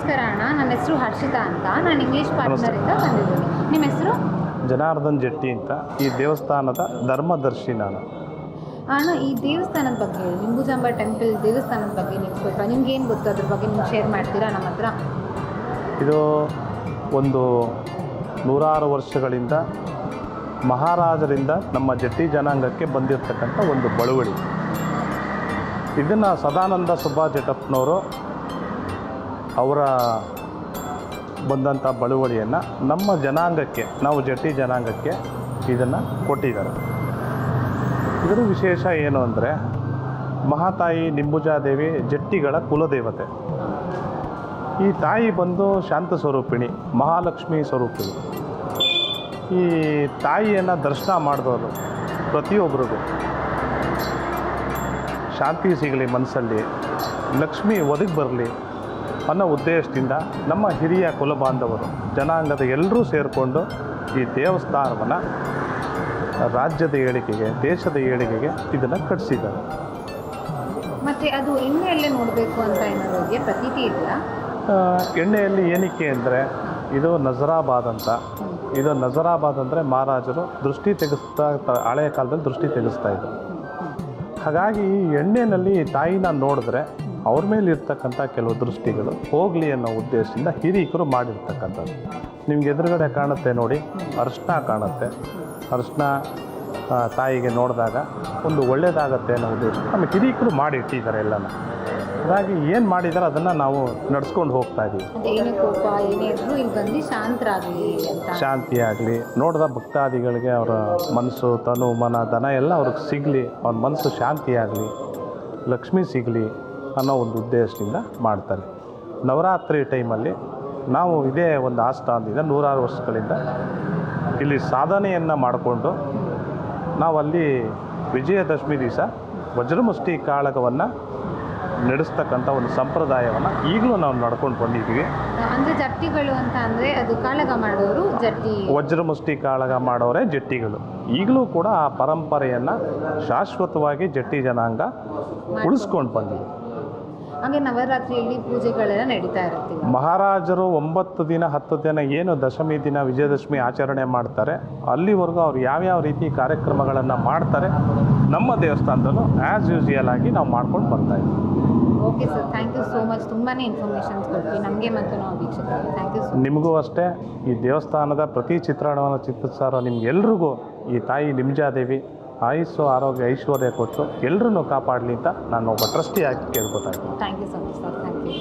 ನಮಸ್ಕಾರ ಅಣ್ಣ, ನನ್ನ ಹೆಸರು ಹರ್ಷಿತಾ ಅಂತ. ನಾನು ಇಂಗ್ಲೀಷ್ ಪಾರ್ಟ್ನರಿಂದ ಬಂದಿದ್ದೀನಿ. ನಿಮ್ಮ ಹೆಸರು? ಜನಾರ್ದನ್ ಜೆಟ್ಟಿ ಅಂತ. ಈ ದೇವಸ್ಥಾನದ ಧರ್ಮದರ್ಶಿ ನಾನು. ಅಣ್ಣ, ಈ ದೇವಸ್ಥಾನದ ಬಗ್ಗೆ, ನಿಂಬುಜಾಂಬ ಟೆಂಪಲ್ ದೇವಸ್ಥಾನದ ಬಗ್ಗೆ ನೀವು ಸ್ವಲ್ಪ ನಿಮ್ಗೆ ಏನು ಗೊತ್ತು ಅದ್ರ ಬಗ್ಗೆ ನೀವು ಶೇರ್ ಮಾಡ್ತೀರಾ ನಮ್ಮ ಹತ್ರ? ಇದು ಒಂದು 100 ವರ್ಷಗಳಿಂದ ಮಹಾರಾಜರಿಂದ ನಮ್ಮ ಜಟ್ಟಿ ಜನಾಂಗಕ್ಕೆ ಬಂದಿರತಕ್ಕಂಥ ಒಂದು ಬಳುವಳಿ. ಇದನ್ನು ಸದಾನಂದ ಸುಬ್ಬಾಜೆಟ್ಟಪ್ಪನವರು ಅವರ ಬಂದಂಥ ಬಳುವಳಿಯನ್ನು ನಮ್ಮ ಜನಾಂಗಕ್ಕೆ, ನಾವು ಜಟ್ಟಿ ಜನಾಂಗಕ್ಕೆ ಇದನ್ನು ಕೊಟ್ಟಿದ್ದಾರೆ. ಇದರ ವಿಶೇಷ ಏನು ಅಂದರೆ, ಮಹಾತಾಯಿ ನಿಂಬುಜಾದೇವಿ ಜಟ್ಟಿಗಳ ಕುಲದೇವತೆ. ಈ ತಾಯಿ ಬಂದು ಶಾಂತ ಸ್ವರೂಪಿಣಿ, ಮಹಾಲಕ್ಷ್ಮಿ ಸ್ವರೂಪಿಣಿ. ಈ ತಾಯಿಯನ್ನು ದರ್ಶನ ಮಾಡಿದವರು ಪ್ರತಿಯೊಬ್ಬರಿಗೂ ಶಾಂತಿ ಸಿಗಲಿ, ಮನಸ್ಸಲ್ಲಿ ಲಕ್ಷ್ಮಿ ಒದಗಿ ಬರಲಿ ಅನ್ನೋ ಉದ್ದೇಶದಿಂದ ನಮ್ಮ ಹಿರಿಯ ಕುಲಬಾಂಧವರು ಜನಾಂಗದ ಎಲ್ಲರೂ ಸೇರಿಕೊಂಡು ಈ ದೇವಸ್ಥಾನವನ್ನು ರಾಜ್ಯದ ಏಳಿಗೆಗೆ, ದೇಶದ ಏಳಿಗೆಗೆ ಇದನ್ನು ಕಟ್ಟಿಸಿದ್ದಾರೆ. ಮತ್ತು ಅದು ಎಣ್ಣೆಯಲ್ಲೇ ನೋಡಬೇಕು ಅಂತ ಏನಾದ್ರು ಪ್ರತೀತಿ ಇದೆಯಾ? ಎಣ್ಣೆಯಲ್ಲಿ ಏನಕ್ಕೆ ಅಂದರೆ, ಇದು ನಜರಾಬಾದ್ ಅಂತ. ಇದು ನಜರಾಬಾದ್ ಅಂದರೆ ಮಹಾರಾಜರು ದೃಷ್ಟಿ ತೆಗೆಸ್ತಾ, ಹಳೆಯ ಕಾಲದಲ್ಲಿ ದೃಷ್ಟಿ ತೆಗೆಸ್ತಾ ಇದ್ರು. ಹಾಗಾಗಿ ಈ ಎಣ್ಣೆಯಲ್ಲಿ ತಾಯಿನ ನೋಡಿದ್ರೆ ಅವ್ರ ಮೇಲೆ ಇರ್ತಕ್ಕಂಥ ಕೆಲವು ದೃಷ್ಟಿಗಳು ಹೋಗಲಿ ಅನ್ನೋ ಉದ್ದೇಶದಿಂದ ಹಿರೀಕರು ಮಾಡಿರ್ತಕ್ಕಂಥದ್ದು. ನಿಮ್ಗೆ ಎದುರುಗಡೆ ಕಾಣುತ್ತೆ ನೋಡಿ, ಅರಿಶಿನ ಕಾಣುತ್ತೆ. ಅರಿಶಿನ ತಾಯಿಗೆ ನೋಡಿದಾಗ ಒಂದು ಒಳ್ಳೆಯದಾಗತ್ತೆ ಅನ್ನೋ ಉದ್ದೇಶ ನಮ್ಮ ಹಿರೀಕರು ಮಾಡಿ ಇಟ್ಟಿದ್ದಾರೆ ಎಲ್ಲನ. ಹಾಗಾಗಿ ಏನು ಮಾಡಿದ್ದಾರೆ ಅದನ್ನು ನಾವು ನಡ್ಸ್ಕೊಂಡು ಹೋಗ್ತಾ ಇದ್ದೀವಿ. ಏನೇ ಕೋಪ ಏನೇ ಇದ್ರೂ ಇಲ್ಲಿ ಬಂದು ಶಾಂತರಾಗಲಿ ಅಂತ, ಶಾಂತಿ ಆಗಲಿ, ನೋಡಿದ ಭಕ್ತಾದಿಗಳಿಗೆ ಅವರ ಮನಸ್ಸು, ತನು, ಮನ, ಧನ ಎಲ್ಲ ಅವ್ರಿಗೆ ಸಿಗಲಿ, ಅವ್ರ ಮನಸ್ಸು ಶಾಂತಿ ಆಗಲಿ, ಲಕ್ಷ್ಮಿ ಸಿಗಲಿ ಅನ್ನೋ ಒಂದು ಉದ್ದೇಶದಿಂದ ಮಾಡ್ತಾರೆ. ನವರಾತ್ರಿ ಟೈಮಲ್ಲಿ ನಾವು ಇದೇ ಒಂದು ಆಸ್ಥಾನದಿಂದ 100 ವರ್ಷಗಳಿಂದ ಇಲ್ಲಿ ಸಾಧನೆಯನ್ನು ಮಾಡಿಕೊಂಡು ನಾವಲ್ಲಿ ವಿಜಯದಶಮಿ ದಿವಸ ವಜ್ರಮುಷ್ಟಿ ಕಾಳಗವನ್ನು ನಡೆಸ್ತಕ್ಕಂಥ ಒಂದು ಸಂಪ್ರದಾಯವನ್ನು ಈಗಲೂ ನಾವು ನಡ್ಕೊಂಡು ಬಂದಿದ್ದೀವಿ. ಅಂದರೆ ಜಟ್ಟಿಗಳು ಅಂತ ಅಂದರೆ ಅದು ಕಾಳಗ ಮಾಡೋರು ಜಟ್ಟಿ, ವಜ್ರಮುಷ್ಟಿ ಕಾಳಗ ಮಾಡೋರೇ ಜಟ್ಟಿಗಳು. ಈಗಲೂ ಕೂಡ ಆ ಪರಂಪರೆಯನ್ನು ಶಾಶ್ವತವಾಗಿ ಜಟ್ಟಿ ಜನಾಂಗ ಉಳಿಸ್ಕೊಂಡು ಬಂದಿದೆ. ಹಾಗೆ ನವರಾತ್ರಿಯಲ್ಲಿ ಪೂಜೆಗಳೆಲ್ಲ ನಡೀತಾ ಇರುತ್ತೆ. ಮಹಾರಾಜರು 9 ದಿನ 10 ದಿನ ಏನು ದಶಮಿ ದಿನ ವಿಜಯದಶಮಿ ಆಚರಣೆ ಮಾಡ್ತಾರೆ, ಅಲ್ಲಿವರೆಗೂ ಅವ್ರು ಯಾವ್ಯಾವ ರೀತಿ ಕಾರ್ಯಕ್ರಮಗಳನ್ನು ಮಾಡ್ತಾರೆ ನಮ್ಮ ದೇವಸ್ಥಾನದಲ್ಲೂ ಆ್ಯಸ್ ಯೂಶುವಲ್ ಆಗಿ ನಾವು ಮಾಡ್ಕೊಂಡು ಬರ್ತಾಯಿದ್ದೀವಿ. Okay sir, thank you so much. ತುಂಬಾ ಇನ್ಫಾರ್ಮೇಷನ್ಸ್ ಕೊಡ್ತೀವಿ ನಮಗೆ ಮತ್ತು ನಾವು ವೀಕ್ಷಕರಿಗೆ. Thank you so much. ನಿಮಗೂ ಅಷ್ಟೇ, ಈ ದೇವಸ್ಥಾನದ ಪ್ರತಿ ಚಿತ್ರಣವನ್ನು ಚಿತ್ರಿಸಾರೋ ನಿಮ್ಗೆಲ್ರಿಗೂ ಈ ತಾಯಿ ನಿಂಬುಜಾದೇವಿ ಆಯುಸ್ಸು, ಆರೋಗ್ಯ, ಐಶ್ವರ್ಯ ಕೊಟ್ಟು ಎಲ್ಲರೂ ಕಾಪಾಡಲಿ ಅಂತ ನಾನು ಒಬ್ಬ ಟ್ರಸ್ಟಿ ಆಗಿ ಕೇಳ್ಕೊತಾ ಇದ್ದೀನಿ. Thank you so much sir, thank you.